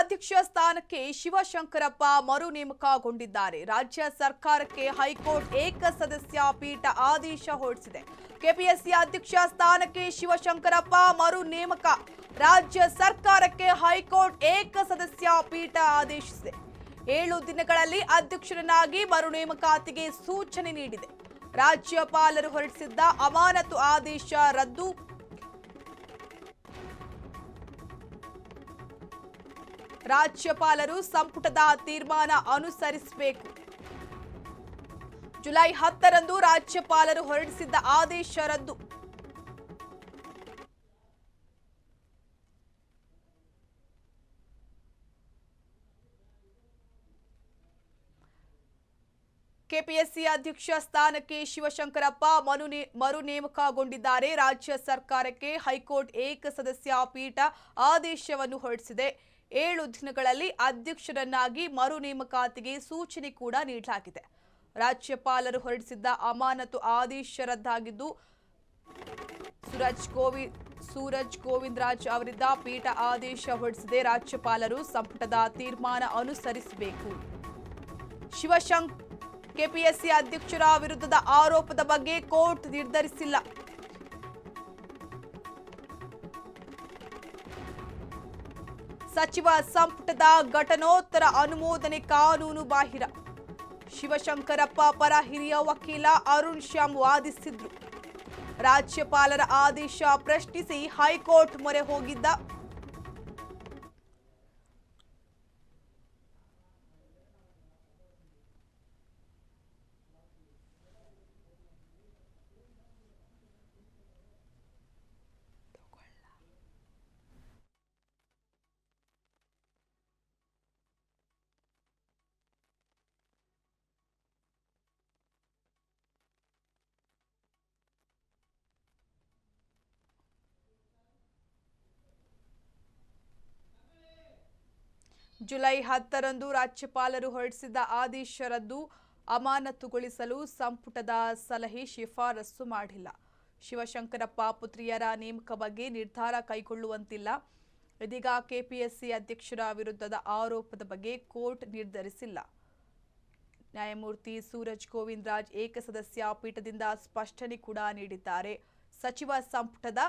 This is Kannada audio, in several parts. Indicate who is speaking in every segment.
Speaker 1: ಅಧ್ಯಕ್ಷ ಸ್ಥಾನಕ್ಕೆ ಶಿವಶಂಕರಪ್ಪ ಮರು ನೇಮಕಗೊಂಡಿದ್ದಾರೆ. ರಾಜ್ಯ ಸರ್ಕಾರಕ್ಕೆ ಹೈಕೋರ್ಟ್ ಏಕಸದಸ್ಯ ಪೀಠ ಆದೇಶ ಹೊರಡಿಸಿದೆ. ಕೆಪಿಎಸ್ಸಿ ಅಧ್ಯಕ್ಷ ಸ್ಥಾನಕ್ಕೆ ಶಿವಶಂಕರಪ್ಪ ಮರು ನೇಮಕ. ರಾಜ್ಯ ಸರ್ಕಾರಕ್ಕೆ ಹೈಕೋರ್ಟ್ ಏಕಸದಸ್ಯ ಪೀಠ ಆದೇಶಿಸಿದೆ. 7 ದಿನಗಳಲ್ಲಿ ಅಧ್ಯಕ್ಷರನ್ನಾಗಿ ಮರು ನೇಮಕಾತಿಗೆ ಸೂಚನೆ ನೀಡಿದೆ. ರಾಜ್ಯಪಾಲರು ಹೊರಡಿಸಿದ್ದ ಅಮಾನತು ಆದೇಶ ರದ್ದು. ರಾಜ್ಯಪಾಲರು ಸಂಪುಟದ ತೀರ್ಮಾನ ಅನುಸರಿಸಬೇಕು. ಜುಲೈ 10ರಂದು ರಾಜ್ಯಪಾಲರು ಹೊರಡಿಸಿದ್ದ ಆದೇಶ ರದ್ದು. ಕೆಪಿಎಸ್ಸಿ ಅಧ್ಯಕ್ಷ ಸ್ಥಾನಕ್ಕೆ ಶಿವಶಂಕರಪ್ಪ ಮರು ನೇಮಕಗೊಂಡಿದ್ದಾರೆ. ರಾಜ್ಯ ಸರ್ಕಾರಕ್ಕೆ ಹೈಕೋರ್ಟ್ ಏಕಸದಸ್ಯ ಪೀಠ ಆದೇಶವನ್ನು ಹೊರಡಿಸಿದೆ. 7 ದಿನಗಳಲ್ಲಿ ಅಧ್ಯಕ್ಷರನ್ನಾಗಿ ಮರು ನೇಮಕಾತಿಗೆ ಸೂಚನೆ ಕೂಡ ನೀಡಲಾಗಿದೆ. ರಾಜ್ಯಪಾಲರು ಹೊರಡಿಸಿದ್ದ ಅಮಾನತು ಆದೇಶ ರದ್ದಾಗಿದ್ದು ಸೂರಜ್ ಗೋವಿಂದರಾಜ್ ಅವರಿದ್ದ ಪೀಠ ಆದೇಶ ಹೊರಡಿಸಿದೆ. ರಾಜ್ಯಪಾಲರು ಸಂಪುಟದ ತೀರ್ಮಾನ ಅನುಸರಿಸಬೇಕು. ಕೆಪಿಎಸ್ಸಿ ಅಧ್ಯಕ್ಷರ ವಿರುದ್ಧದ ಆರೋಪದ ಬಗ್ಗೆ ಕೋರ್ಟ್ ನಿರ್ಧರಿಸಿಲ್ಲ. ಸಚಿವ ಸಂಪುಟದ ಘಟನೋತ್ತರ ಅನುಮೋದನೆ ಕಾನೂನು ಬಾಹಿರ. ಶಿವಶಂಕರಪ್ಪ ಪರ ಹಿರಿಯ ವಕೀಲ ಅರುಣ್ ಶ್ಯಾಮ್ ವಾದಿಸಿದ್ರು. ರಾಜ್ಯಪಾಲರ ಆದೇಶ ಪ್ರಶ್ನಿಸಿ ಹೈಕೋರ್ಟ್ ಮೊರೆ ಹೋಗಿದ್ದ ಜುಲೈ 10ರಂದು ರಾಜ್ಯಪಾಲರು ಹೊರಡಿಸಿದ್ದ ಆದೇಶ ರದ್ದು. ಅಮಾನತುಗೊಳಿಸಲು ಸಂಪುಟದ ಸಲಹೆ ಶಿಫಾರಸು ಮಾಡಿಲ್ಲ. ಶಿವಶಂಕರಪ್ಪ ಪುತ್ರಿಯರ ನೇಮಕ ಬಗ್ಗೆ ನಿರ್ಧಾರ ಕೈಗೊಳ್ಳುವಂತಿಲ್ಲ. ಇದೀಗ ಕೆಪಿಎಸ್ಸಿ ಅಧ್ಯಕ್ಷರ ವಿರುದ್ಧದ ಆರೋಪದ ಬಗ್ಗೆ ಕೋರ್ಟ್ ನಿರ್ಧರಿಸಿಲ್ಲ. ನ್ಯಾಯಮೂರ್ತಿ ಸೂರಜ್ ಗೋವಿಂದರಾಜ್ ಏಕಸದಸ್ಯ ಪೀಠದಿಂದ ಸ್ಪಷ್ಟನೆ ಕೂಡ ನೀಡಿದ್ದಾರೆ. ಸಚಿವ ಸಂಪುಟದ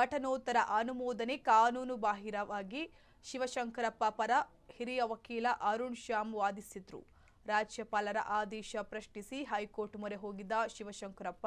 Speaker 1: ಘಟನೋತ್ತರ ಅನುಮೋದನೆ ಕಾನೂನು ಬಾಹಿರವಾಗಿ ಶಿವಶಂಕರಪ್ಪ ಪರ ಹಿರಿಯ ವಕೀಲ ಅರುಣ್ ಶ್ಯಾಮ್ ವಾದಿಸಿದ್ರು. ರಾಜ್ಯಪಾಲರ ಆದೇಶ ಪ್ರಶ್ನಿಸಿ ಹೈಕೋರ್ಟ್ ಮೊರೆ ಹೋಗಿದ್ದ ಶಿವಶಂಕರಪ್ಪ